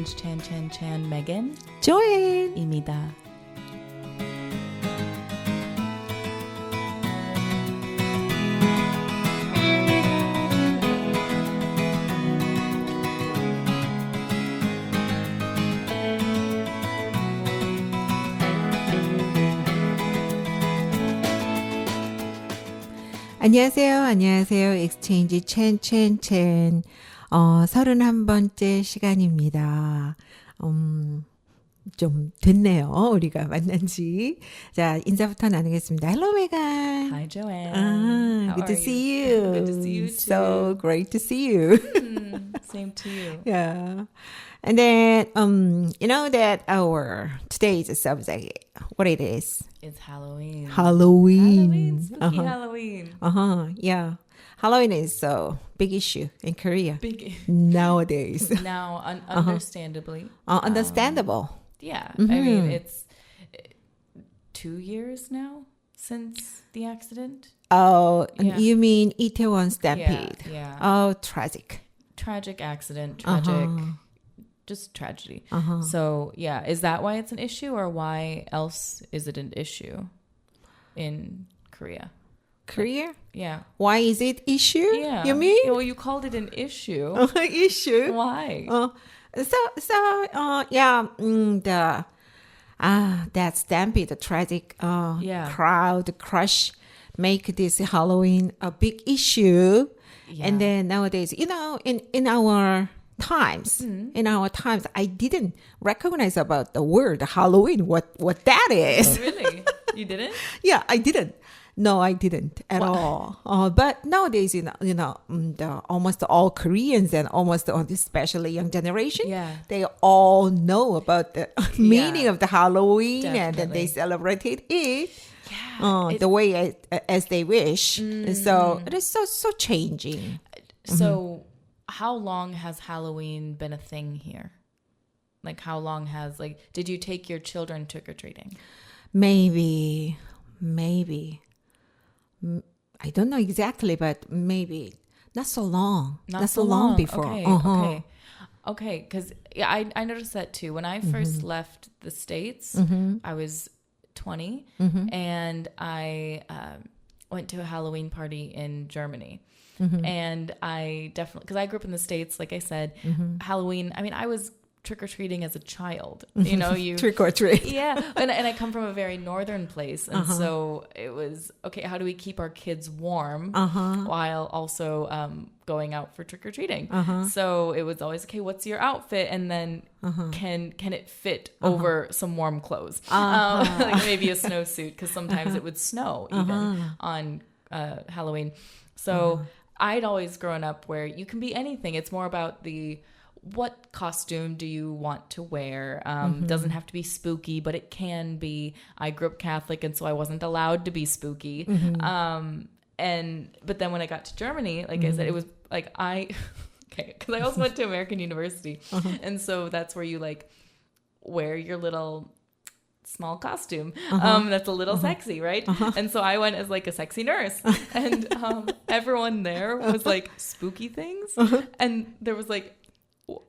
Exchange Chan Megan Joanne입니다. 안녕하세요. 엑스체인지 첸 31번째 시간입니다. 좀 됐네요. 우리가 만난 지. 자, 인사부터 나누겠습니다. Hello, Megan. Hi, Joanne. Good to see you. Good to see you too. So great to see you. Same to you. Yeah. And then, you know that today's subject, what it is? It's Halloween. Halloween. Spooky Halloween. Yeah. Halloween is a big issue in Korea. Big nowadays. Now, understandably. Understandable. Yeah. I mean, it's 2 years now since the accident. Oh, Yeah. you mean Itaewon Stampede? Yeah. Oh, tragic. Tragic accident. Tragic. Just tragedy. So, yeah. Is that why it's an issue, or why else is it an issue in Korea? Korea? Yeah. Why is it issue? Yeah. You mean? Well, you called it an issue. Issue? Why? That Stampede, the tragic Yeah. crowd crush make this Halloween a big issue. Yeah. And then nowadays, you know, in our times, I didn't recognize about the word Halloween, what that is. Oh, really? You didn't? Yeah, I didn't. No, I didn't at all. But nowadays, almost all Koreans and almost especially young generation, Yeah. they all know about the meaning of the Halloween, and then they Definitely. celebrated it. Yeah. The way as they wish. So it is so changing. So how long has Halloween been a thing here? Like, how long did you take your children trick-or-treating? Maybe. I don't know exactly, but maybe not so long. Not so long before. Okay, because I noticed that too. When I first left the States, I was 20, and I went to a Halloween party in Germany. And I definitely, because I grew up in the States, like I said, Halloween, I mean, I was trick-or-treating as a child. You know, you Trick or treat. Yeah, and I come from a very northern place, and so it was, okay, how do we keep our kids warm while also going out for trick-or-treating? So it was always, okay, what's your outfit? And then can it fit over some warm clothes? Like maybe a snowsuit, because sometimes it would snow even on Halloween. So I'd always grown up where you can be anything. It's more about what costume do you want to wear? Doesn't have to be spooky, but it can be. I grew up Catholic, and so I wasn't allowed to be spooky. But then when I got to Germany, like I said, it was like because I also went to American University, and so that's where you like wear your little small costume that's a little sexy, right? And so I went as like a sexy nurse, and everyone there was like spooky things, and there was like.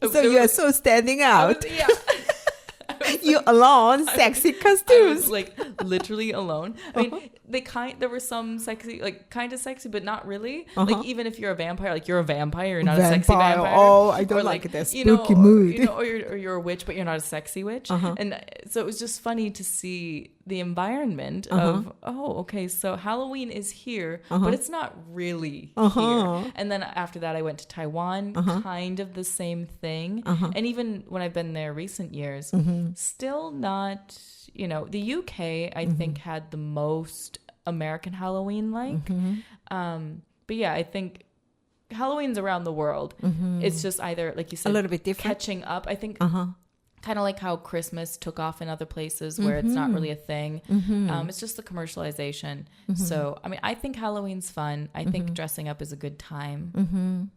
So you are so standing out. Yeah. You alone, sexy I costumes. was like literally alone. I mean, there were some sexy, like kind of sexy, but not really. Like even if you're a vampire, like you're a vampire, you're not a sexy vampire. Oh, I don't or like that you know, spooky mood. or you're a witch, but you're not a sexy witch. And so it was just funny to see the environment of, okay, so Halloween is here, but it's not really here. And then after that, I went to Taiwan, kind of the same thing. And even when I've been there recent years, still not, the UK, I think, had the most American Halloween but yeah, I think Halloween's around the world. It's just either, like you said, a little bit different. Catching up. I think kind of like how Christmas took off in other places where it's not really a thing. It's just the commercialization. So, I mean, I think Halloween's fun. I think dressing up is a good time.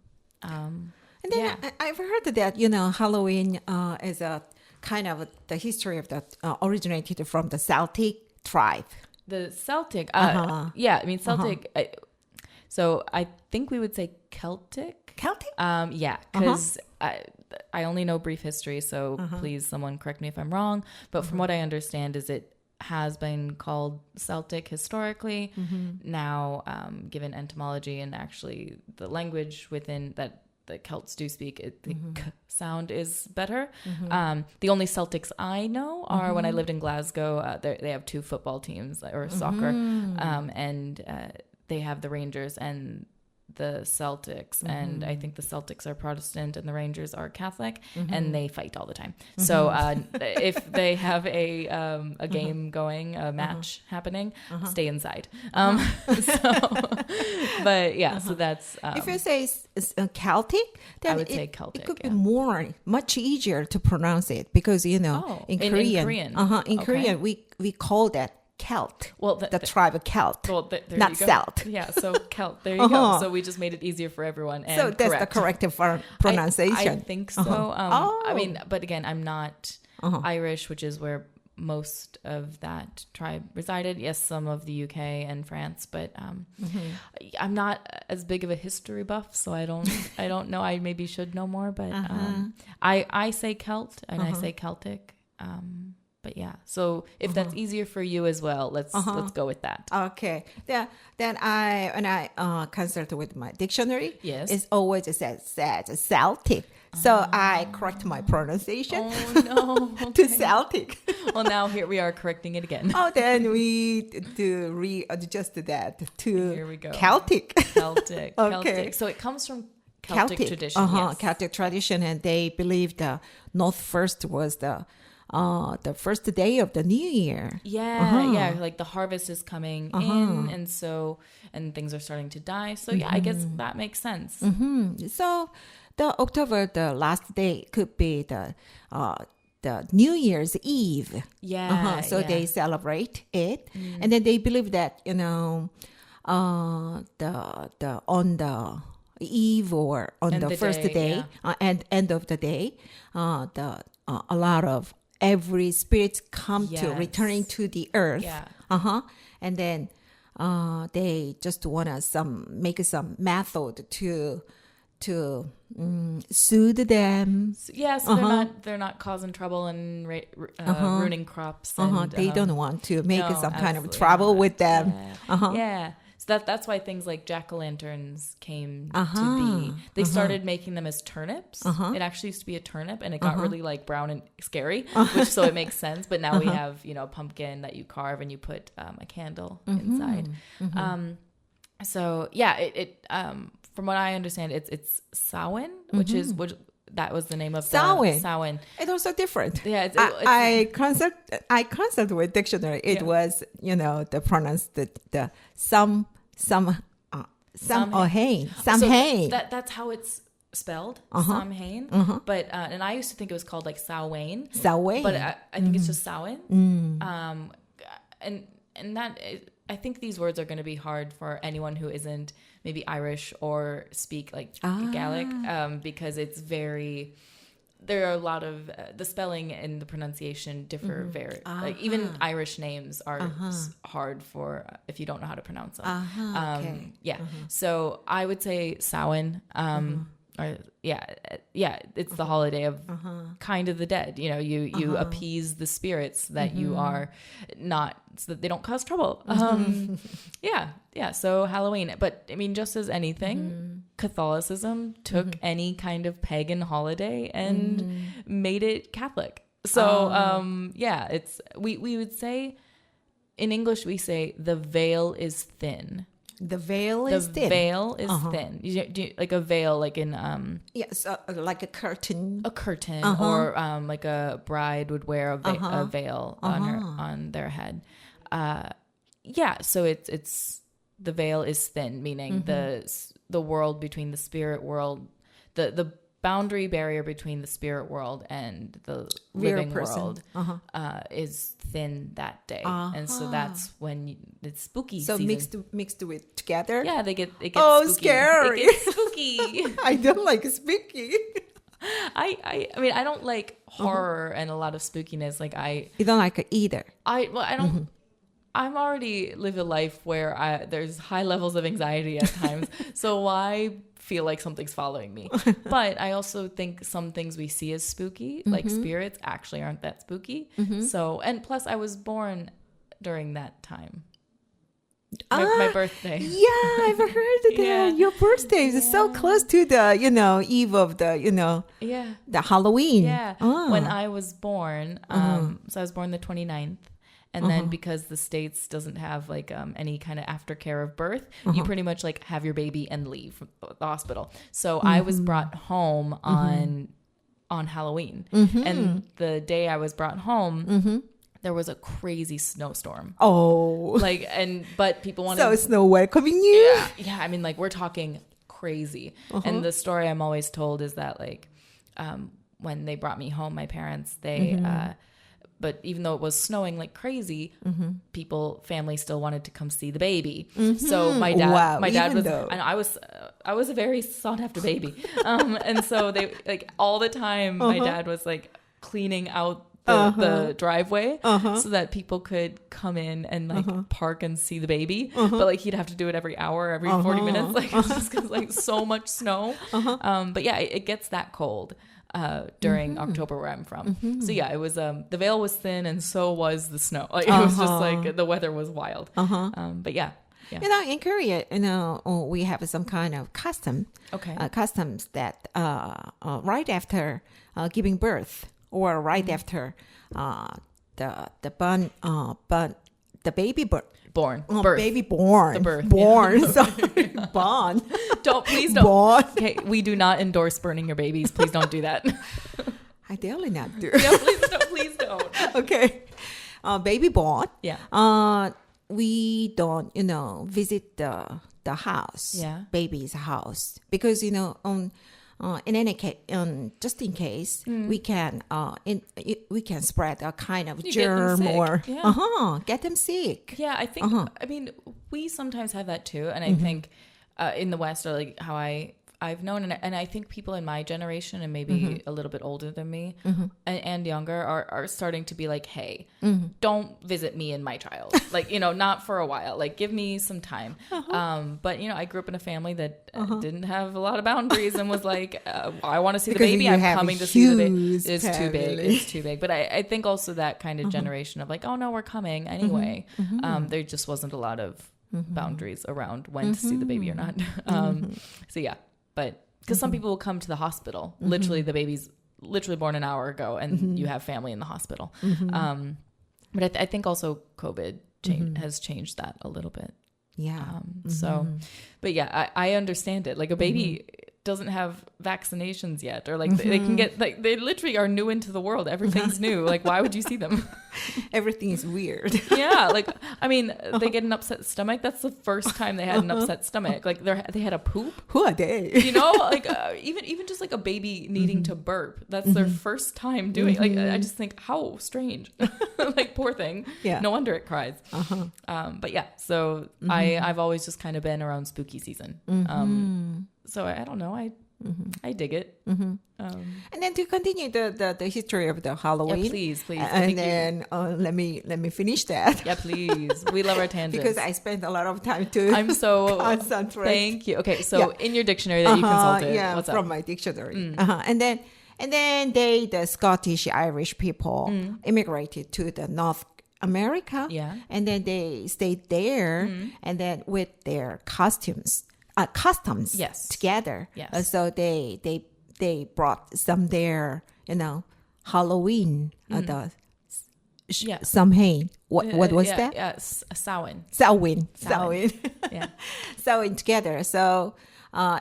And then I've heard that, Halloween is a kind of the history of that originated from the Celtic tribe. The Celtic, yeah, I mean, Celtic, so I think we would say Celtic. Celtic? Yeah, because I only know brief history, so please someone correct me if I'm wrong. But from what I understand is it has been called Celtic historically. Now, given etymology and actually the language within that the Celts do speak, the k sound is better. The only Celtics I know are when I lived in Glasgow. They have two football teams or soccer, and they have the Rangers and the Celtics, and I think the Celtics are Protestant and the Rangers are Catholic, and they fight all the time. So if they have a game going, a match happening, stay inside. But yeah, so that's if you say Celtic, then I would say Celtic. It could be much easier to pronounce it because in Korean, in Korean we call that Celt, the tribe of Celt, not Celt. Yeah, so Celt, there you go. So we just made it easier for everyone. And so that's the correct pronunciation. I think so. I mean, but again, I'm not Irish, which is where most of that tribe resided. Yes, some of the UK and France, but I'm not as big of a history buff, so I don't know. I maybe should know more, but I say Celt and I say Celtic. But yeah, so if that's easier for you as well, let's go with that. Okay. Yeah. Then when I consult with my dictionary, yes, it always says Celtic. So I correct my pronunciation to Celtic. Well, now here we are correcting it again. Then we do readjust that to here we go. Celtic. Okay. Celtic. So it comes from Celtic tradition. Yes. Celtic tradition, and they believe the North First was the first day of the new year. Yeah, like the harvest is coming in, and things are starting to die. So yeah, I guess that makes sense. So the October, the last day could be the New Year's Eve. Yeah. So they celebrate it, and then they believe that the on the eve or on the first day and end of the day, a lot of every spirits come to returning to the earth. And then they just want to make some method to soothe them. So they're not causing trouble and ruining crops. And, they don't want to make some kind of trouble with them. Yeah. So that's why things like jack-o'-lanterns came to be. They started making them as turnips. It actually used to be a turnip, and it got really like brown and scary, so it makes sense. But now we have a pumpkin that you carve and you put a candle inside. So yeah, it from what I understand, it's Samhain, which that was the name of Samhain. It's also different. Yeah, I consult with dictionary. It was the pronounce the Samhain. So that's how it's spelled, Samhain. But and I used to think it was called like Samhain. But I think it's just Samhain. And that I think these words are going to be hard for anyone who isn't maybe Irish or speak like Gaelic, because it's very. There are a lot of the spelling and the pronunciation differ very. Like even Irish names are hard for if you don't know how to pronounce them. So I would say Samhain. It's the holiday of kind of the dead. You appease the spirits that you are not, so that they don't cause trouble. So Halloween. But I mean, just as anything, Catholicism took any kind of pagan holiday and made it Catholic. So it's we would say in English we say the veil is thin. The veil is thin. The veil is thin. Do like a veil, like in yes, like a curtain. A curtain, or like a bride would wear a veil on their head. So it's the veil is thin, meaning the world between the spirit world, the boundary barrier between the spirit world and the living world is thin that day, and so that's when it's spooky. So season. mixed with together. Yeah, it gets spooky. Scary! It gets spooky. I don't like spooky. I mean, I don't like horror and a lot of spookiness. Like you don't like it either. I don't. I'm already live a life where there's high levels of anxiety at times. So why feel like something's following me? But I also think some things we see as spooky, like spirits, actually aren't that spooky. So, and plus I was born during that time. My birthday. Yeah, I've heard that. Your birthday is so close to the, eve of the, the Halloween. Yeah. When I was born, so I was born the 29th. And then because the States doesn't have like any kind of aftercare of birth, you pretty much like have your baby and leave from the hospital. So I was brought home on Halloween. And the day I was brought home, there was a crazy snowstorm. Oh. But people wanted... So snow welcoming you? Yeah. I mean, like, we're talking crazy. And the story I'm always told is that, like, when they brought me home, my parents, but even though it was snowing like crazy, family still wanted to come see the baby. So my dad was, and I was a very sought after baby. And so they, like, all the time, my dad was like cleaning out the driveway so that people could come in and like park and see the baby. But like he'd have to do it every hour, every 40 minutes, like just because like so much snow. But yeah, it gets that cold during October where I'm from. So yeah, it was the veil was thin and so was the snow. Like it was just like the weather was wild. But yeah. In Korea, we have some kind of customs that right after giving birth, or right after the baby born. Baby born. The birth. Born. Sorry. Born. Please don't. Born. Okay, we do not endorse burning your babies. Please don't do that. I definitely not do. Yeah, please don't. Okay. Baby born. Yeah. We don't, visit the house. Yeah. Baby's house. Because, in any case, just in case, we can spread a kind of germ or get them sick. Yeah, I think. I mean, we sometimes have that too, and I think in the West, or like how I've known, and I think people in my generation and maybe a little bit older than me and younger are starting to be like, hey, don't visit me and my child. Like, not for a while. Like, give me some time. But, I grew up in a family that didn't have a lot of boundaries and was like, I want to see the baby. I'm coming to see the baby. It's too big. It's too big. But I think also that kind of generation of like, oh, no, we're coming anyway. There just wasn't a lot of boundaries around when to see the baby or not. So, yeah. But because some people will come to the hospital, literally the baby's literally born an hour ago and you have family in the hospital. But I think also COVID has changed that a little bit. Yeah. So, but yeah, I understand it. Like a baby doesn't have vaccinations yet, or like they can get, like, they literally are new into the world. Everything's new. Like, why would you see them? Everything is weird. Yeah. Like, I mean, they get an upset stomach. That's the first time they had an upset stomach. Like they had a poop. Who are they? Like even just like a baby needing to burp. That's their first time doing. Like, I just think how strange. Like, poor thing. Yeah. No wonder it cries. But yeah, so I've always just kind of been around spooky season. So I don't know. I dig it. And then to continue the history of the Halloween. Yeah, please. And then let me finish that. Yeah, please. We love our tangents. Because I spent a lot of time to I'm so concentrate. Thank you. Okay, so in your dictionary that you consulted, what's from up? My dictionary. And then the Scottish Irish people immigrated to the North America. Yeah. And then they stayed there and then with their customs together. Yes. So they brought some there, Halloween, Samhain. What was that? Yes, Samhain. Samhain. Yeah. Samhain together. So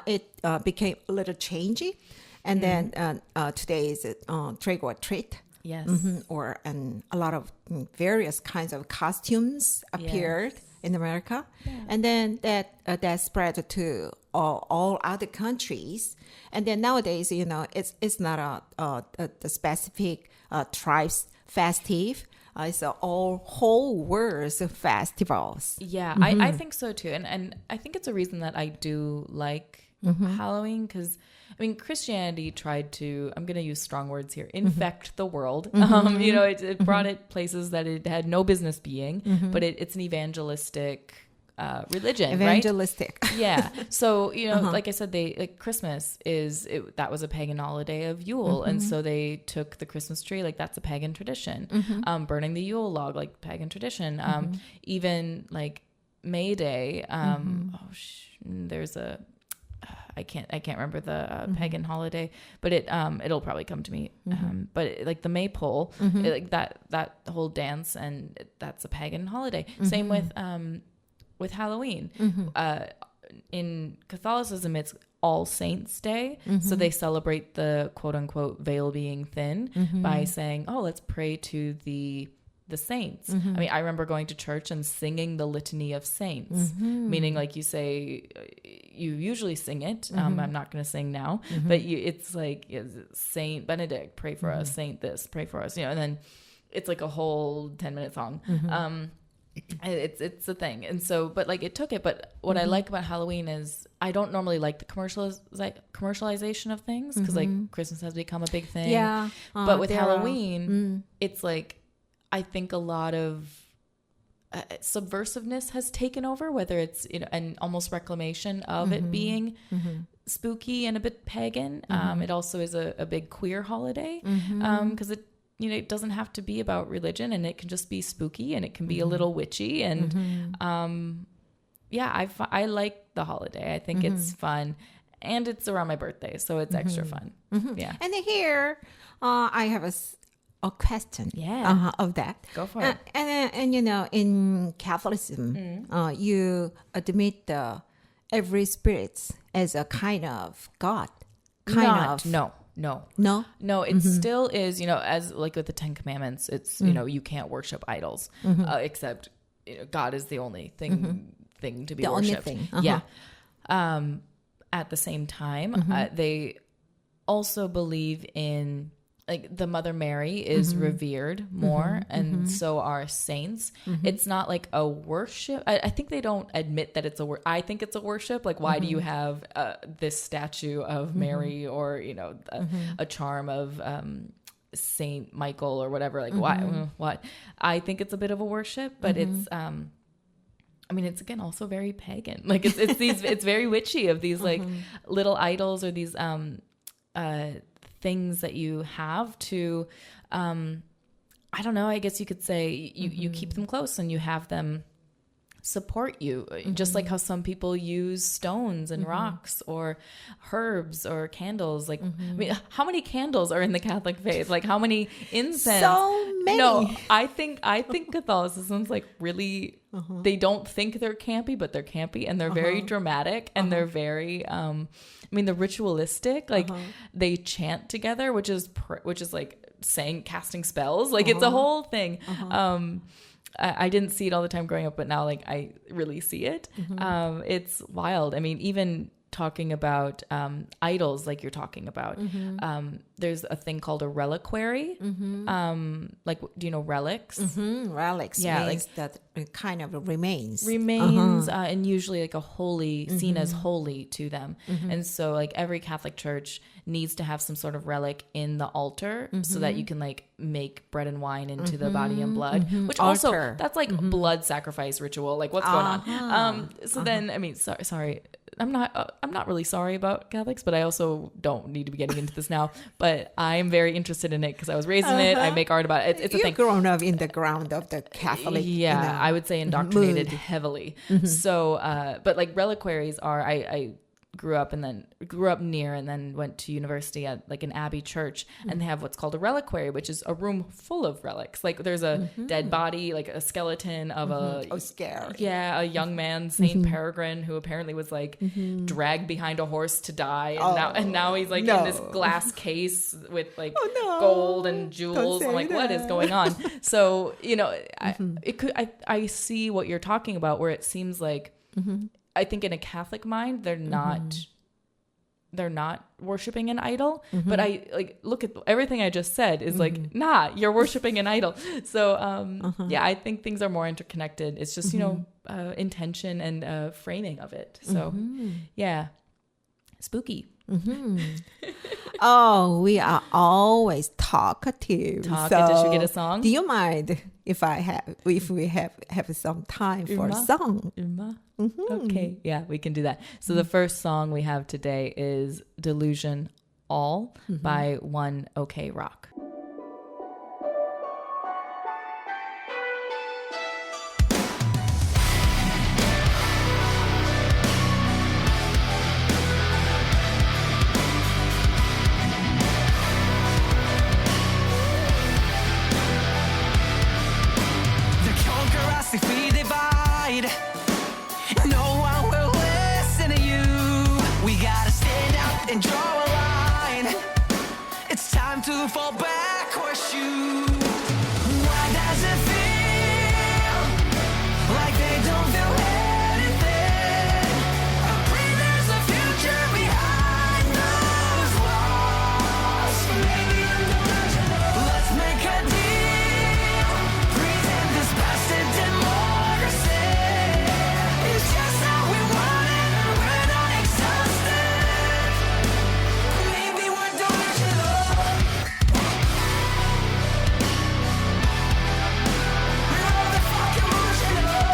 it became a little changey. And then today is trick or treat. Yes. Or a lot of various kinds of costumes appeared in America. Yeah. And then that spread to all other countries. And then nowadays, it's not a specific tribes festive. It's all whole world's festivals. Yeah, I think so too. And I think it's a reason that I do like Halloween, because I mean, Christianity tried to, I'm going to use strong words here, infect the world. It brought it places that it had no business being, but it's an evangelistic religion, evangelistic. Right? Yeah. So, like I said, Christmas that was a pagan holiday of Yule. And so they took the Christmas tree, like that's a pagan tradition. Burning the Yule log, like pagan tradition. Even like May Day, there's I can't remember the pagan holiday, but it'll probably come to me. But like the maypole, like that whole dance, and that's a pagan holiday. Same with Halloween. In Catholicism, it's All Saints Day. So they celebrate the quote unquote veil being thin by saying, oh, let's pray to the saints. I mean, I remember going to church and singing the Litany of Saints, meaning like you say, you usually sing it. I'm not going to sing now, but it's like Saint Benedict, pray for us, Saint this, pray for us, and then it's like a whole 10-minute song. It's a thing. And so, but like it took it. But what I like about Halloween is I don't normally like the commercialization of things, because like Christmas has become a big thing. Yeah. But with Halloween, it's like, I think a lot of subversiveness has taken over, whether it's an almost reclamation of it being spooky and a bit pagan. It also is a big queer holiday, because it doesn't have to be about religion, and it can just be spooky, and it can be a little witchy, and I like the holiday. I think it's fun, and it's around my birthday, so it's extra fun. Yeah. And here, I have a question of that. Go for it. And in Catholicism, you admit every spirit as a kind of God. No, it still is, as like with the 10 Commandments, it's, you can't worship idols, except God is the only thing to be worshipped. Only thing. Yeah. At the same time, they also believe in, like, the Mother Mary is revered more, and so are saints. It's not like a worship. I think they don't admit that it's I think it's a worship. Like, why do you have this statue of Mary, or a charm of Saint Michael or whatever? Like, why? What? I think it's a bit of a worship, but it's. I mean, it's again also very pagan. Like, it's very witchy of these like little idols, or these things that you have to, I don't know, I guess you could say you keep them close, and you have them support you, just like how some people use stones and rocks or herbs or candles. Like, I mean, how many candles are in the Catholic faith? Like, how many incense? So many. No, I think Catholicism's like really, they don't think they're campy, but they're campy, and they're very dramatic, and they're very, the ritualistic, like they chant together, which is like casting spells. Like, it's a whole thing. I didn't see it all the time growing up, but now, like, I really see it. It's wild. I mean, even talking about idols, like you're talking about, there's a thing called a reliquary. Like, do you know relics? Relics, means that it kind of remains, and usually like a holy, seen as holy to them. And so, like, every Catholic church needs to have some sort of relic in the altar, so that you can like make bread and wine into the body and blood, which altar. Also, that's like blood sacrifice ritual. Like, what's going on? So then, I mean, sorry. I'm not really sorry about Catholics, but I also don't need to be getting into this now. But I'm very interested in it because I was raised in it. I make art about it. It's a thing. You've grown up in the ground of the Catholic. Yeah, I would say indoctrinated heavily. So, but like reliquaries are, I grew up near, and then went to university at like an abbey church, and they have what's called a reliquary, which is a room full of relics. Like, there's a dead body, like a skeleton of a young man, Saint Peregrine, who apparently was like dragged behind a horse to die, and now he's like in this glass case with like gold and jewels. I'm like, what is going on? So, I see what you're talking about, where it seems like, I think in a Catholic mind, they're not worshiping an idol, but I like look at everything I just said is like, nah, you're worshiping an idol. So, I think things are more interconnected. It's just, intention and framing of it. So, yeah, spooky. Oh, we are always talkative. Talkative. Should we get a song? Do you mind if we have some time for a song? Okay, yeah, we can do that. So the first song we have today is Delusion All by One OK Rock. If we divide, no one will listen to you. We gotta stand up and draw a line. It's time to fall back or shoot. Why does it feel like they don't feel anything? I pray there's a future behind those walls. Maybe I'm delusional. Let's make a deal. Pretend this past it democracy. It's just how we want it, and we're not exhausted. Maybe we're delusional. We're the fucking delusional.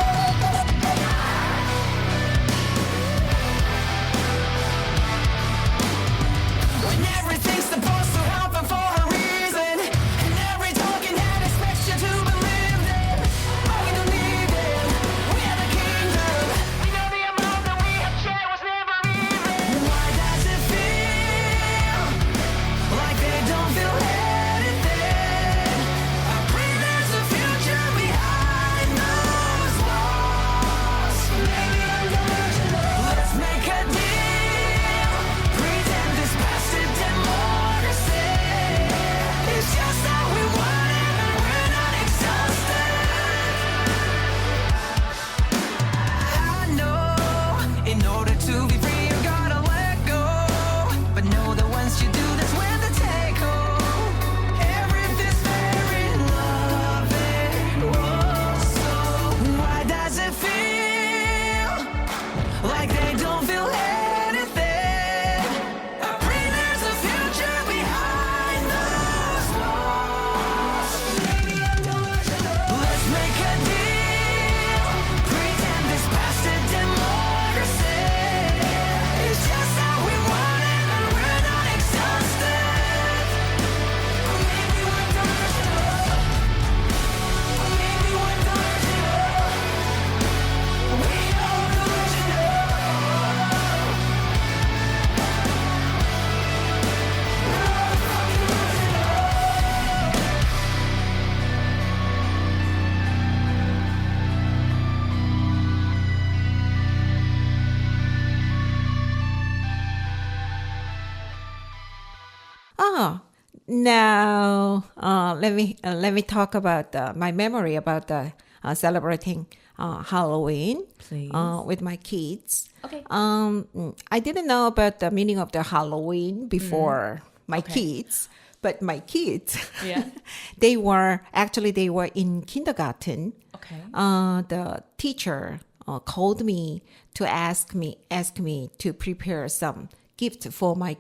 When everything's supposed to happen for a reason, and every talking head expects you to believe them. Oh, we don't need them. We are the kingdom. We know the amount that we have shared was never even. Why does it feel like they don't feel anything? I pray there's a future behind those walls. Maybe I'm delusional. Let's make a deal. Pretend this past is democracy. It's just how we want it, and we're not exhausted. I know, in order to be free, you gotta let go. But know that once you do, that's when the take hold. Everything's very loving. Whoa, so why does it feel like they don't feel anything? I pray there's a future behind those walls. Maybe I'm delusional. Let's make a deal. Pretend this past is democracy. It's just how we want it, and we're not exhausted. Maybe we're delusional. Maybe we're delusional. We are delusional. Now let me talk about my memory about celebrating Halloween Please. with my kids. Okay. I didn't know about the meaning of the Halloween before my Okay. kids, but my kids, Yeah. they were in kindergarten. Okay. The teacher called me to ask me to prepare some gift for my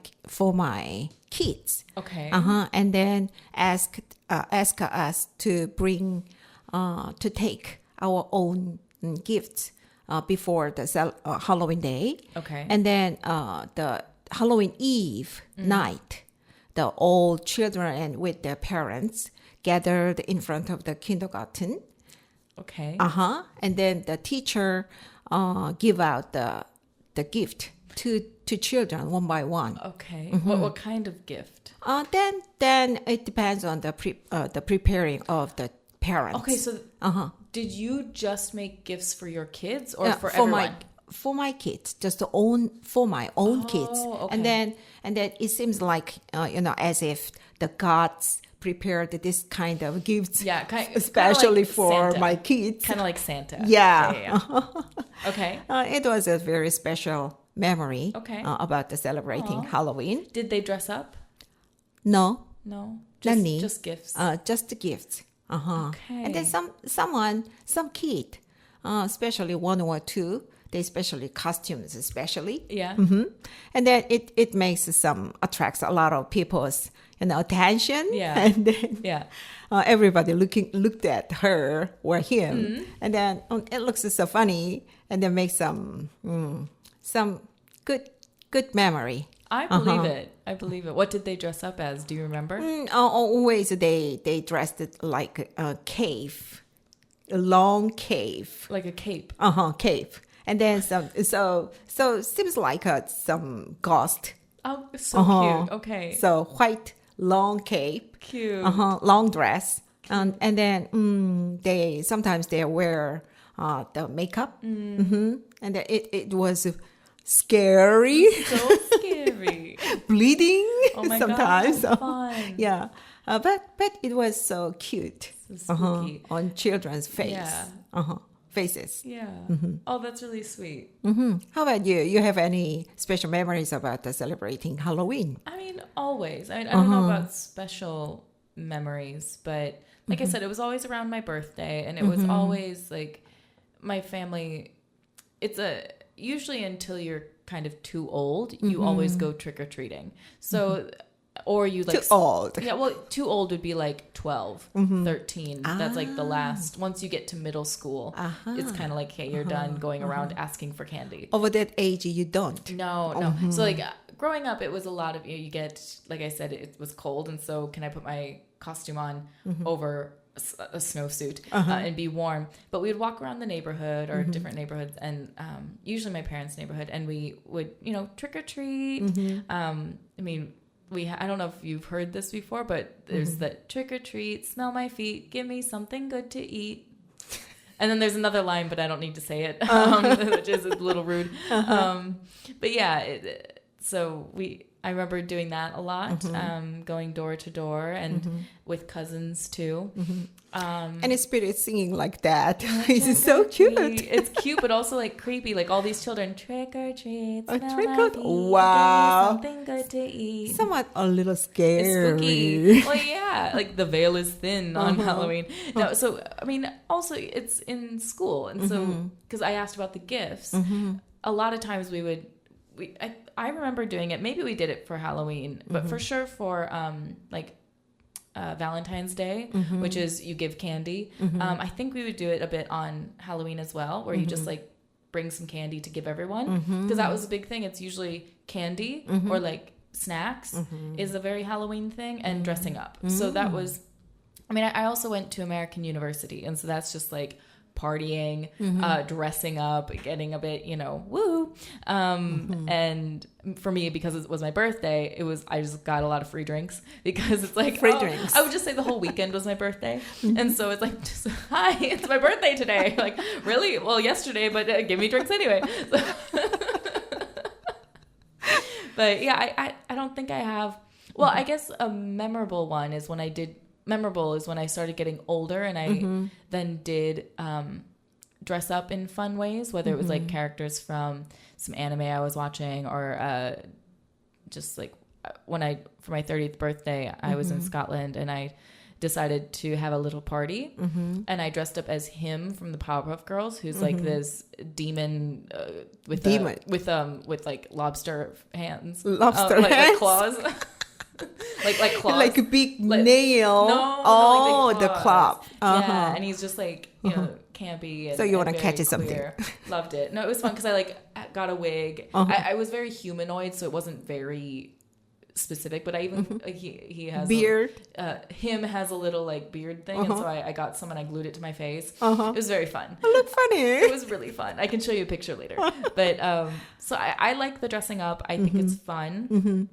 kids. Okay. And then ask us to bring to take our own gifts before the Halloween day. Okay. And then the Halloween Eve night, the all children and with their parents gathered in front of the kindergarten. Okay. And then the teacher give out the gift to children one by one. Okay. What kind of gift? Then it depends on the preparing of the parents. Okay, so did you just make gifts for your kids or for for everyone? for my kids, just for my own kids. Okay. And then it seems like as if the gods prepared this kind of gifts, Yeah, especially like for Santa. my kids. Kind of like Santa. Yeah. Okay. It was a very special memory. Okay. About the celebrating Halloween. Did they dress up? No, No. Nani. Just gifts. just the gifts. Okay. And then some kid especially 1 or 2. They especially costumes, especially. Yeah. And then it makes attracts a lot of people's attention. Yeah. And then Yeah. Everybody looked at her or him, and then it looks so funny, and then makes some good memory. I believe it. I believe it. What did they dress up as? Do you remember? Always they dressed it like a cave, a long cave. Like a cape. Cave. And then so seems like some ghost. Oh, so cute. Okay. So white long cape. Cute. Long dress. And then they sometimes wear the makeup. And then it was scary. So scary. Bleeding Oh my sometimes. God, fun. Yeah. But it was so cute. So spooky. On children's face. Yeah. Faces. Yeah. Oh, that's really sweet. How about you? You have any special memories about celebrating Halloween? I mean, always. I don't know about special memories, but like I said, it was always around my birthday, and it was always like my family. Usually until you're kind of too old, you always go trick-or-treating. So, or you like... Too old. Yeah, well, too old would be like 12, 13. That's like the last... Once you get to middle school, it's kind of like, hey, you're done going around asking for candy. Over that age, you don't. No. So like growing up, it was a lot of... You get, like I said, it was cold, and so can I put my costume on over a snowsuit and be warm? But we would walk around the neighborhood or different neighborhoods, and usually my parents' neighborhood, and we would, trick or treat. I mean, I don't know if you've heard this before, but there's the trick or treat, smell my feet, give me something good to eat. And then there's another line, but I don't need to say it, which is a little rude. But yeah, I remember doing that a lot, going door to door and with cousins too. And it's spirit singing like that. It's so cute. It's cute, but also like creepy. Like all these children, trick or treat, wow, something good to eat. Somewhat a little scary. It's spooky. Well, yeah, like the veil is thin on Halloween. No, so I mean, also it's in school, and so because I asked about the gifts, a lot of times I remember doing it. Maybe we did it for Halloween, but for sure for Valentine's Day, which is you give candy. I think we would do it a bit on Halloween as well, where you just like bring some candy to give everyone, because that was a big thing. It's usually candy or like snacks is a very Halloween thing, and dressing up. So that was, I mean, I also went to American University, and so that's just like partying, dressing up, getting a bit, woo. And for me, because it was my birthday, I just got a lot of free drinks, because it's like free drinks. I would just say the whole weekend was my birthday. And so it's like, hi, it's my birthday today. Like, really? Well, yesterday, but give me drinks anyway. So but yeah, I don't think I have, well, I guess a memorable one is when I started getting older, and I then did dress up in fun ways, whether it was like characters from some anime I was watching, or just like for my 30th birthday, I was in Scotland, and I decided to have a little party, and I dressed up as him from the Powerpuff Girls, who's like this demon with like lobster hands, like claws. like claws, like a big nail. No, like the claw. Yeah, and he's just like campy. And, so you want to very catch something? Clear. Loved it. No, it was fun because I like got a wig. I was very humanoid, so it wasn't very specific. But I even he has beard. Him has a little like beard thing, and so I got some and I glued it to my face. It was very fun. It looked funny. It was really fun. I can show you a picture later. But so I like the dressing up. I think it's fun.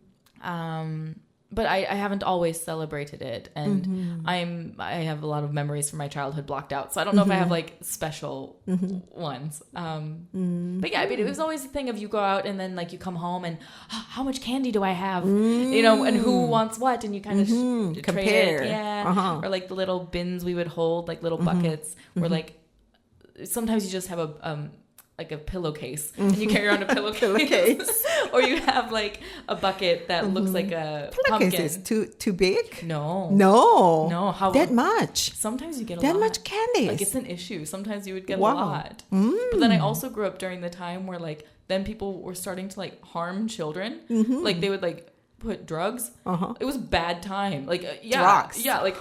But I haven't always celebrated it, and I have a lot of memories from my childhood blocked out, so I don't know if I have like special ones. But yeah, I mean, it was always the thing of you go out and then like you come home and how much candy do I have, and who wants what, and you kind of compare, it, or like the little bins we would hold, like little buckets, where like sometimes you just have like a pillowcase, and you carry around a pillowcase. Or you have like a bucket that looks like a pumpkin. Is too big? No. How that much? Sometimes you get a that lot. much candy. Like it's an issue. Sometimes you would get a lot. But then I also grew up during the time where like then people were starting to like harm children. Like they would like put drugs. It was a bad time. Like drugs. Yeah, like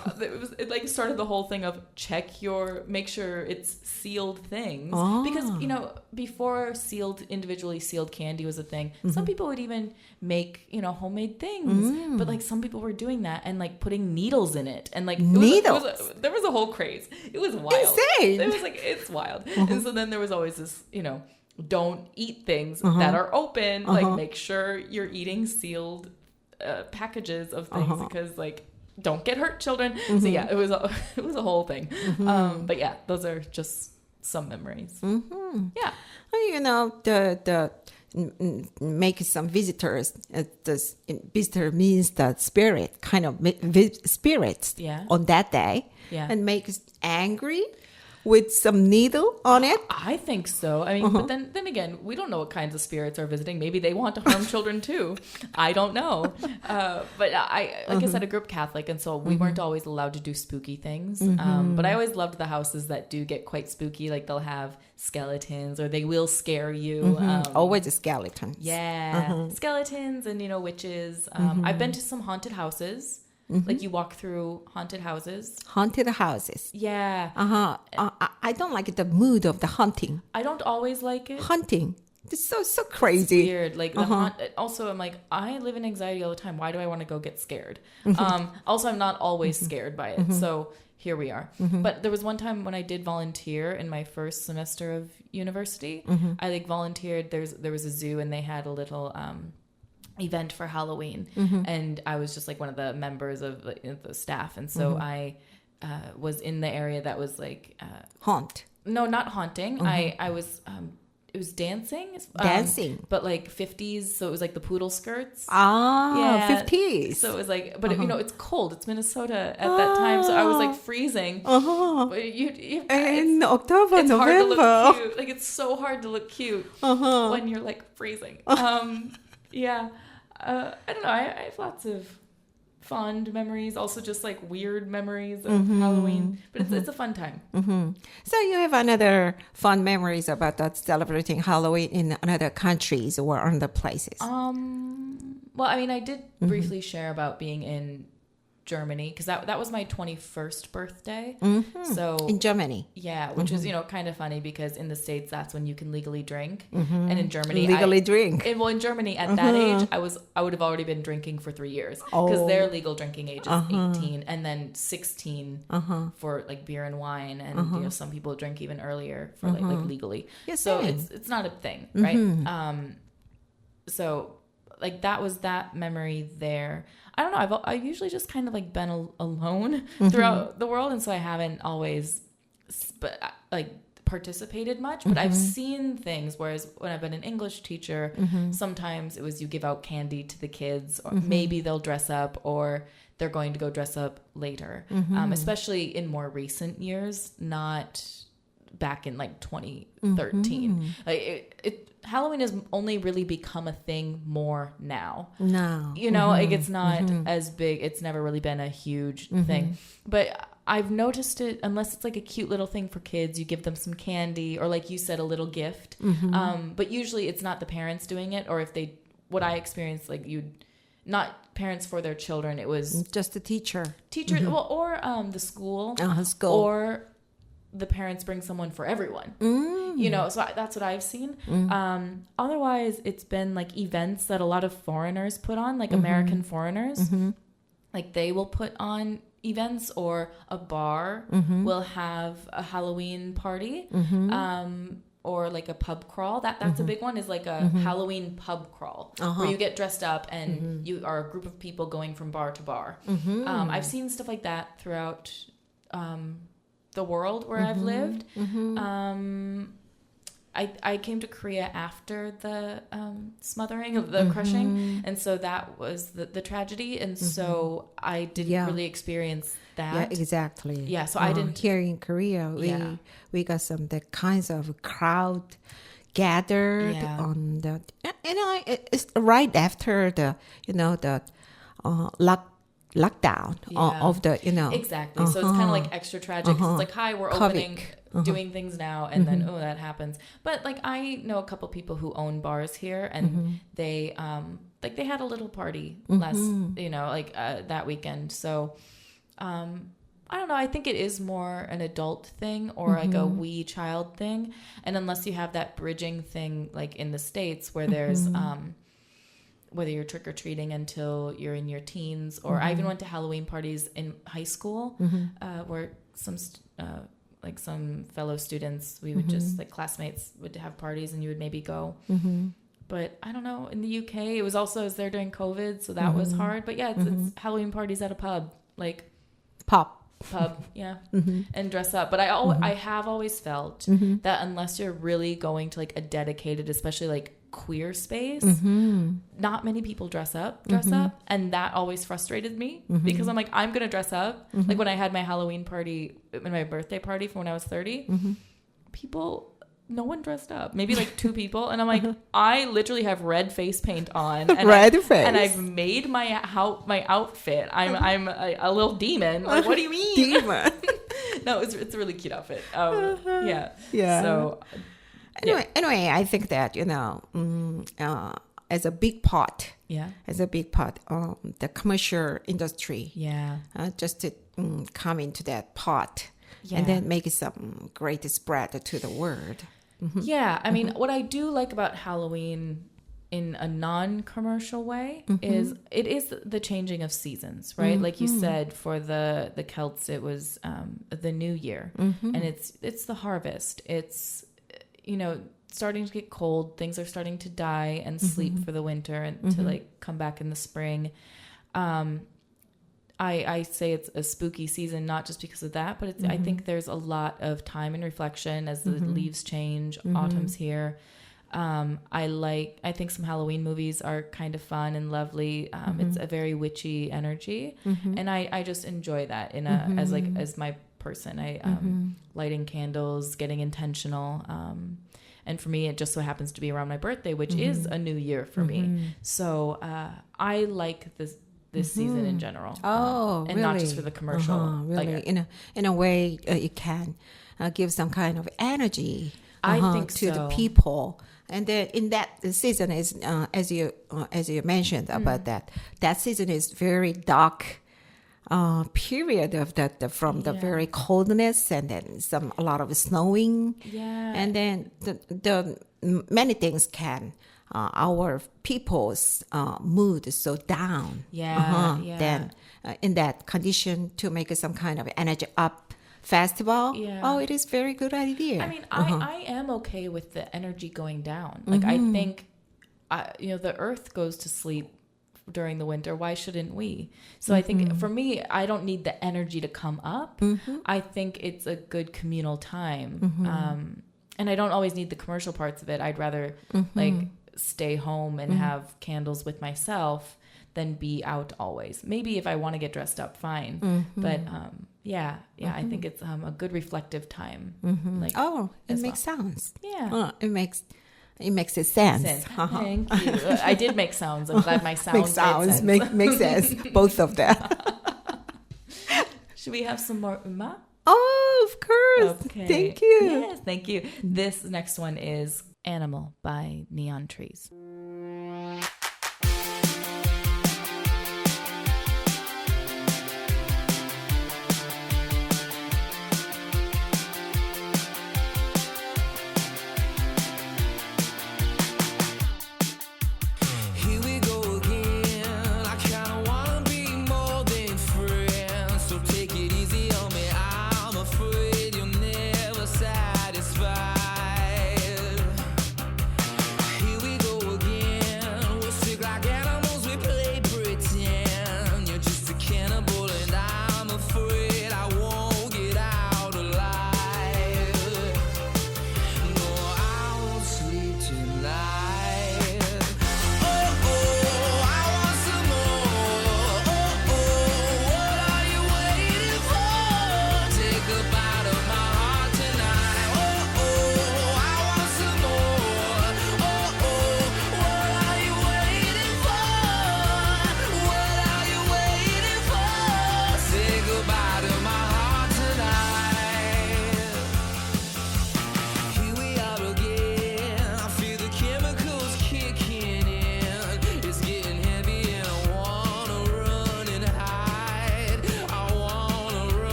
it like started the whole thing of make sure it's sealed things. Because, you know, before individually sealed candy was a thing, some people would even make, you know, homemade things. But like some people were doing that and like putting needles in it. And like there was a whole craze. It was wild. Insane. It was like, it's wild. And so then there was always this, you know, don't eat things that are open. Like make sure you're eating sealed packages of things because like don't get hurt, children. So yeah, it was a whole thing. But yeah, those are just some memories. Yeah, well, you know, the make some visitors. Visitor means the spirit, kind of spirits on that day, and make us angry with some needle on it. I think so. I mean, but then again, we don't know what kinds of spirits are visiting. Maybe they want to harm children too. I don't know. But I said, I grew up Catholic, and so we weren't always allowed to do spooky things. But I always loved the houses that do get quite spooky. Like they'll have skeletons, or they will scare you. Always a skeleton. Yeah, skeletons and, you know, witches. I've been to some haunted houses. Like you walk through haunted houses. Haunted houses. Yeah. I don't like the mood of the hunting. I don't always like it. Hunting. It's so crazy. It's weird. Like also, I'm like, I live in anxiety all the time. Why do I want to go get scared? Also, I'm not always scared by it. So here we are. But there was one time when I did volunteer in my first semester of university. I like volunteered. There was a zoo, and they had a little event for Halloween, and I was just like one of the members of the staff, and so I was in the area that was like no, not haunting. I was it was dancing, but like 50s, so it was like the poodle skirts. 50s. So it was like, but you know, it's cold. It's Minnesota at that time, so I was like freezing. But in October, it's November, hard to look cute. Like it's so hard to look cute when you're like freezing. Yeah. I don't know. I have lots of fond memories, also just like weird memories of Halloween, but it's a fun time. So you have another fun memories about that celebrating Halloween in other countries or other places? Well, I mean, I did briefly share about being in Germany, because that was my 21st birthday. So in Germany, yeah, which is, you know, kind of funny because in the States that's when you can legally drink, and in Germany drink. And well, in Germany at that age, I would have already been drinking for 3 years, because their legal drinking age is 18, and then 16 for like beer and wine, and you know, some people drink even earlier for like legally. Yes, so it's not a thing, right? So like that was that memory there. I don't know. I've usually just kind of like been alone throughout the world, and so I haven't always, like participated much. But I've seen things. Whereas when I've been an English teacher, sometimes it was you give out candy to the kids, or maybe they'll dress up, or they're going to go dress up later. Especially in more recent years, not back in like 2013. Like Halloween has only really become a thing more now. No. You know, like it's not as big. It's never really been a huge thing. But I've noticed it, unless it's like a cute little thing for kids, you give them some candy, or like you said, a little gift. But usually it's not the parents doing it, or what I experienced, like not parents for their children. It was just the teacher. Well, or the school. Or the parents bring someone for everyone, you know, so that's what I've seen. Otherwise, it's been like events that a lot of foreigners put on, like American foreigners, like they will put on events, or a bar will have a Halloween party, or like a pub crawl. That's a big one, is like a Halloween pub crawl, where you get dressed up and you are a group of people going from bar to bar. I've seen stuff like that throughout the world where I've lived. I came to Korea after the smothering of the crushing, and so that was the tragedy, and so I didn't really experience that. Yeah, exactly. Yeah, so I didn't. Here in Korea, we got the kinds of crowd gathered on the, it's right after the, the lockdown of the, Exactly. So it's kind of like extra tragic. It's like, hi, we're opening, doing things now. And then, that happens. But like, I know a couple people who own bars here and they, they had a little party that weekend. So, I don't know. I think it is more an adult thing or like a wee child thing. And unless you have that bridging thing, like in the States where there's, whether you're trick-or-treating until you're in your teens, or I even went to Halloween parties in high school, where some fellow students, we would just, like classmates would have parties and you would maybe go. But I don't know, in the UK, it was there during COVID, so that was hard. But yeah, it's Halloween parties at a pub, like pub, yeah, and dress up. But I have always felt that unless you're really going to like a dedicated, especially like queer space, not many people dress up, and that always frustrated me because I'm like, I'm gonna dress up. Like when I had my Halloween party, my birthday party from when I was 30, no one dressed up. Maybe like 2 people. And I'm like, I literally have red face paint on. And and I've made my outfit. I'm a little demon. Like, what do you mean? Demon. No, it's a really cute outfit. Yeah. So anyway, I think that, as a big part, the commercial industry, just to come into that part and then make some great spread to the world. Yeah, I mean, what I do like about Halloween in a non-commercial way is it is the changing of seasons, right? Like you said, for the Celts, it was the new year, and it's the harvest. It's starting to get cold. Things are starting to die and sleep for the winter and to like come back in the spring. I say it's a spooky season, not just because of that, but I think there's a lot of time and reflection as the leaves change. Autumn's here. I think some Halloween movies are kind of fun and lovely. It's a very witchy energy, and I just enjoy that as my person. Lighting candles, getting intentional. And for me, it just so happens to be around my birthday, which is a new year for me. So I like this season in general. And really? not just for the commercial. Really, like, in a way, it can give some kind of energy. I think to the people. And then in that season is as you mentioned about that season is very dark period of that from the very coldness and then a lot of snowing. And then the many things can our people's mood is so down. Then in that condition to make some kind of energy up festival. It is very good idea. I mean, I am okay with the energy going down. Like I think, the earth goes to sleep during the winter. Why shouldn't we? So I think for me, I don't need the energy to come up. I think it's a good communal time. And I don't always need the commercial parts of it. I'd rather like stay home and have candles with myself than be out always. Maybe if I want to get dressed up, fine. But I think it's a good reflective time. Like, it makes sense. It makes sense. Thank you. I did make sounds. I'm glad my sounds make sense. Both of them. Should we have some more Uma? Oh, of course. Okay. Thank you. Yes, thank you. This next one is Animal by Neon Trees. Here we go again.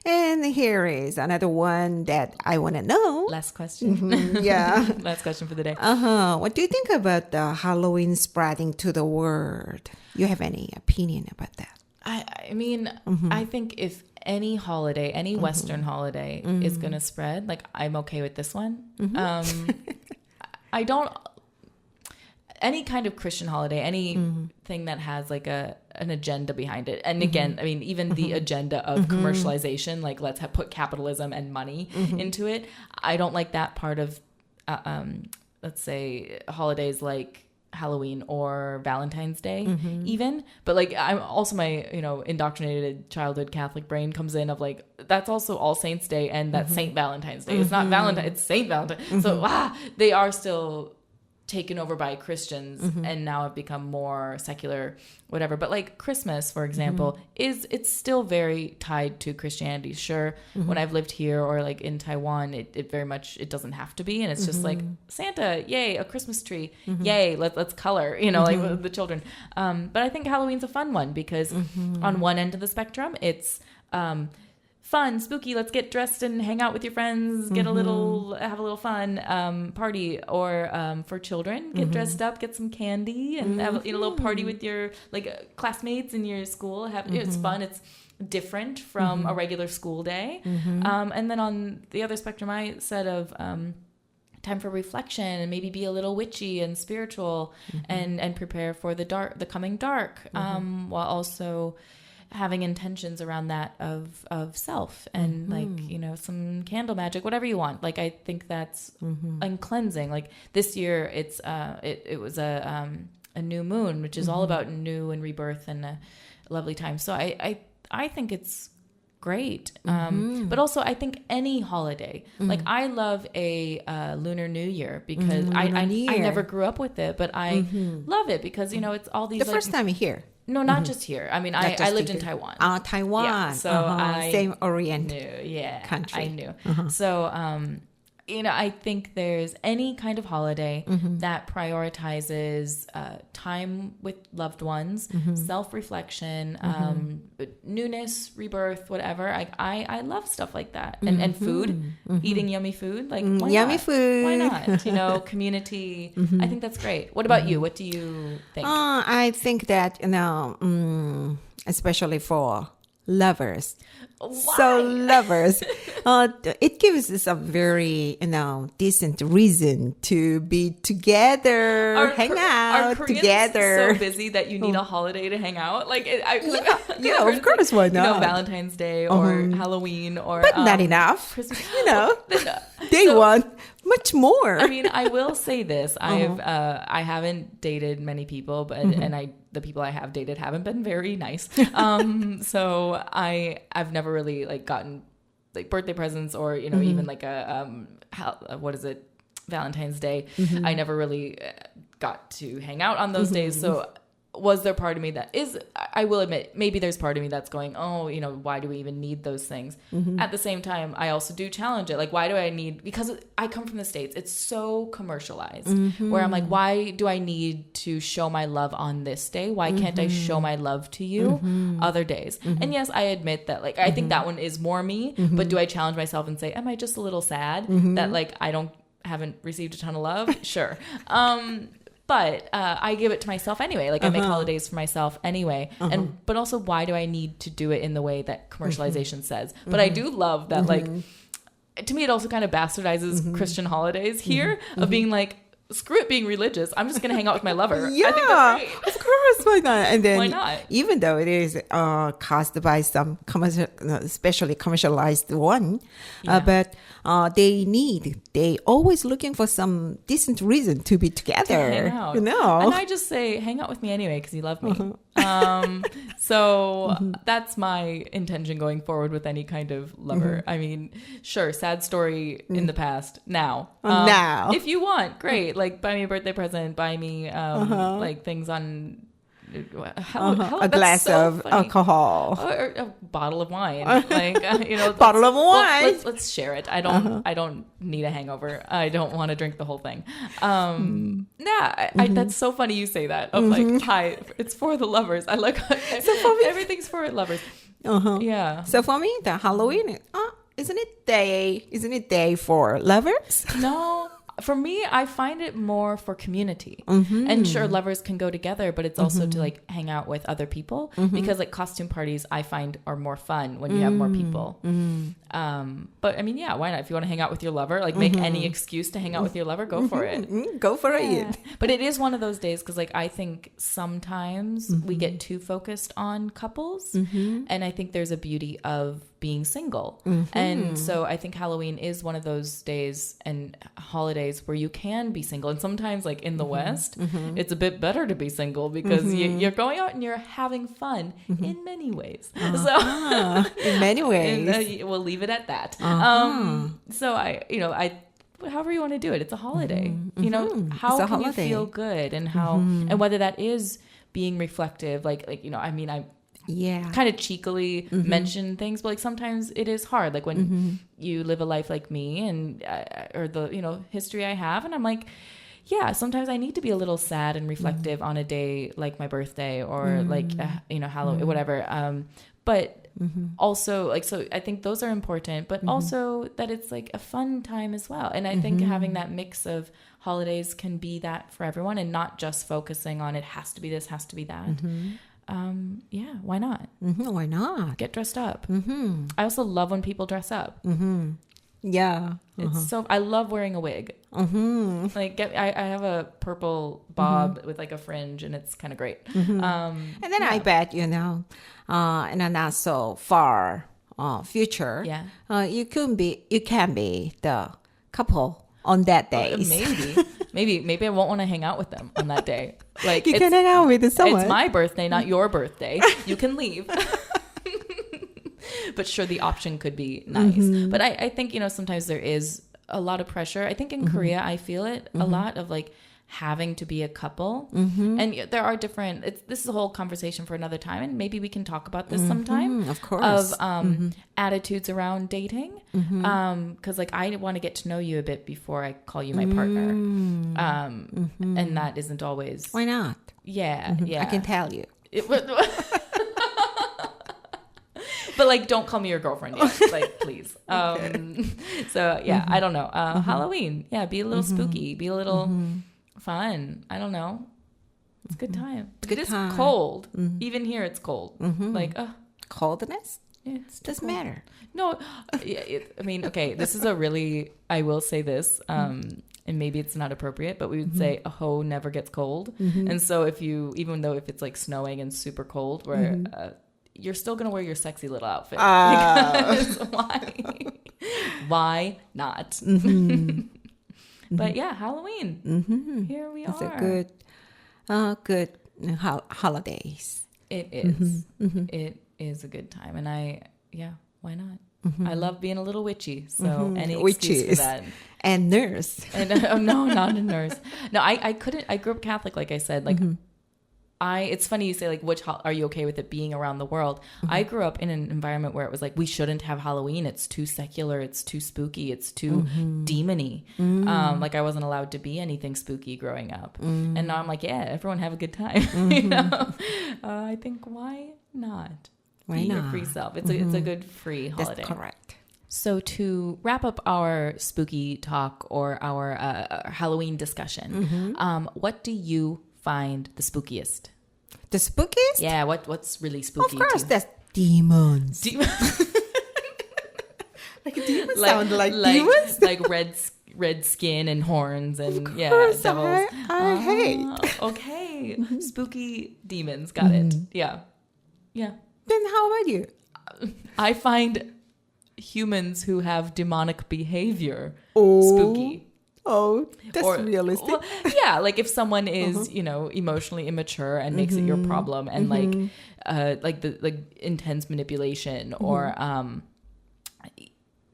And here is another one that I want to know. Last question. Yeah. Last question for the day. What do you think about the Halloween spreading to the world? You have any opinion about that? I mean, I think if any holiday, any Western holiday is going to spread, like I'm okay with this one. I don't... Any kind of Christian holiday, anything that has like an agenda behind it. And again, I mean, even the agenda of commercialization, like let's put capitalism and money into it. I don't like that part of, let's say, holidays like Halloween or Valentine's Day even. But like I'm also my, indoctrinated childhood Catholic brain comes in of like, that's also All Saints Day and that's Saint Valentine's Day. It's not Valentine, it's Saint Valentine. So they are still taken over by Christians and now have become more secular, whatever. But like Christmas, for example, it's still very tied to Christianity. Sure, when I've lived here or like in Taiwan, it very much, it doesn't have to be. And it's just like Santa, yay, a Christmas tree, yay, let's color, like the children. But I think Halloween's a fun one because on one end of the spectrum, it's fun, spooky, let's get dressed and hang out with your friends, have a little fun party. Or for children, get dressed up, get some candy and have a little party with your like classmates in your school. It's fun, it's different from a regular school day. And then on the other spectrum I said of time for reflection and maybe be a little witchy and spiritual and prepare for the coming dark, while also having intentions around that of self and like some candle magic, whatever you want. Like I think that's and cleansing. Like this year it's it was a new moon, which is all about new and rebirth and a lovely time. So I think it's great. But also I think any holiday, like I love a Lunar New Year because I never grew up with it, but I love it because it's all these the first time here. No, not just here. I mean, I lived in Taiwan. Taiwan. Yeah, so I same Orient country. I knew. So, I think there's any kind of holiday that prioritizes time with loved ones, self-reflection, newness, rebirth, whatever. I love stuff like that. And food, eating yummy food. Like why yummy not? food. Why not? Community. I think that's great. What about you? What do you think? I think that, especially for lovers. Why? So lovers, it gives us a very, decent reason to be together, hang out are Koreans together. So busy that you need a holiday to hang out. Like, Yeah, of course, why not? Valentine's Day or Halloween or But not enough. Christmas. They want much more. I mean, I will say this: I haven't dated many people, but the people I have dated haven't been very nice. So I've never really like gotten like birthday presents or even like a Valentine's Day. I never really got to hang out on those days. So was there part of me that is, I will admit, maybe there's part of me that's going, why do we even need those things? At the same time, I also do challenge it. Like, why do I need, because I come from the States, it's so commercialized where I'm like, why do I need to show my love on this day? Why can't I show my love to you other days? And yes, I admit that, like, I think that one is more me, but do I challenge myself and say, am I just a little sad that like, haven't received a ton of love? Sure. But I give it to myself anyway. Like I make holidays for myself anyway. But also, why do I need to do it in the way that commercialization says? But I do love that, like, to me, it also kind of bastardizes Christian holidays here of being like, screw it being religious. I'm just going to hang out with my lover. Yeah, I think that's great. Of course, why not? And then, why not? Even though it is caused by some especially commercialized one, but they always looking for some decent reason to be together. To hang out. And I just say, hang out with me anyway because you love me. So that's my intention going forward with any kind of lover. I mean, sure, sad story in the past. Now, if you want, great. Like, buy me a birthday present. Buy me like things on. A glass of alcohol or a bottle of wine, like bottle of wine. Let's share it. I don't need a hangover. I don't want to drink the whole thing. That's so funny you say that. Of like, hi, it's for the lovers. I like everything's for lovers. Yeah. So for me, the Halloween, isn't it day for lovers? No. For me, I find it more for community. And sure, lovers can go together, but it's also to like hang out with other people because like costume parties I find are more fun when you have more people. But I mean, yeah, why not? If you want to hang out with your lover, like make any excuse to hang out with your lover, go for it. Go for it. But it is one of those days because like I think sometimes we get too focused on couples and I think there's a beauty of being single. And so I think Halloween is one of those days and holidays where you can be single. And sometimes like in the West, it's a bit better to be single because you're going out and you're having fun in many ways. So in many ways. We'll leave it at that. So I however you want to do it, it's a holiday. You know, how can you feel good and how and whether that is being reflective, like you know, I mean, I kind of cheekily mention things, but like sometimes it is hard. Like when you live a life like me and or the history I have, and I'm like, yeah, sometimes I need to be a little sad and reflective on a day like my birthday or like Halloween, whatever. But also like so I think those are important, but also that it's like a fun time as well. And I think having that mix of holidays can be that for everyone and not just focusing on it has to be this, has to be that. Yeah, why not? Why not? Get dressed up. I also love when people dress up. Yeah. It's so I love wearing a wig. Like I have a purple bob with like a fringe and it's kind of great. And then I bet in a not so far future, you can be the couple on that day. Maybe I won't want to hang out with them on that day. Like you can hang out with someone. It's my birthday, not your birthday. You can leave. But sure, the option could be nice. But I think, sometimes there is a lot of pressure. I think in Korea, I feel it a lot of like having to be a couple. And there are different, this is a whole conversation for another time. And maybe we can talk about this sometime. Of course. Of attitudes around dating. Because like I want to get to know you a bit before I call you my partner. And that isn't always. Why not? Yeah. I can tell you. But like, don't call me your girlfriend yet. Like, please. So yeah, I don't know. Halloween. Yeah, be a little spooky. Be a little fun. I don't know. It's a good time. It is cold. Even here, it's cold. Like, coldness? It doesn't matter. No, I mean, okay, this is a really, I will say this, and maybe it's not appropriate, but we would say a hoe never gets cold. And so even though if it's like snowing and super cold, where you're still going to wear your sexy little outfit. Because why not? But yeah, Halloween. Here we are. It's a good holidays. It is. It is a good time. And why not? I love being a little witchy. So any excuse for that. And nurse. And no, not a nurse. No, I couldn't. I grew up Catholic, like I said. Like it's funny you say like, are you okay with it being around the world? I grew up in an environment where it was like, we shouldn't have Halloween. It's too secular. It's too spooky. It's too demony. Like I wasn't allowed to be anything spooky growing up. And now I'm like, yeah, everyone have a good time. I think why not? Why be not? Your free self. It's a good free holiday. That's correct. So to wrap up our spooky talk or our Halloween discussion, what do you find the spookiest? The spookiest? Yeah, what's really spooky? Of course, that's demons. Like demons sound like demons? Like red skin and horns and of course, devils. I hate. Okay, spooky demons. Got it. Yeah. Then how about you? I find humans who have demonic behavior spooky. Oh, that's realistic. Well, yeah, like if someone is, emotionally immature and makes it your problem, and like intense manipulation or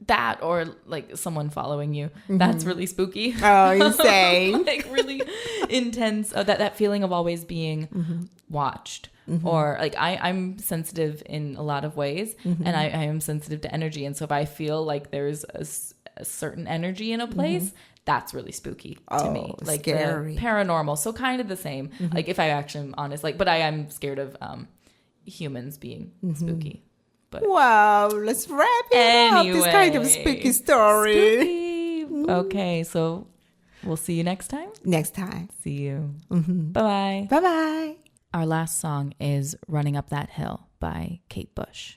that, or like someone following you, that's really spooky. Oh, insane! Like really intense. That feeling of always being watched. Or like I'm sensitive in a lot of ways, and I am sensitive to energy, and so if I feel like there's a certain energy in a place, that's really spooky to me. Like scary. Paranormal. So kind of the same. Like if I actually am honest, but I am scared of humans being spooky. But wow, let's wrap it up. This kind of spooky story. Spooky. Okay, so we'll see you next time. Next time. See you. Bye-bye. Bye-bye. Our last song is Running Up That Hill by Kate Bush.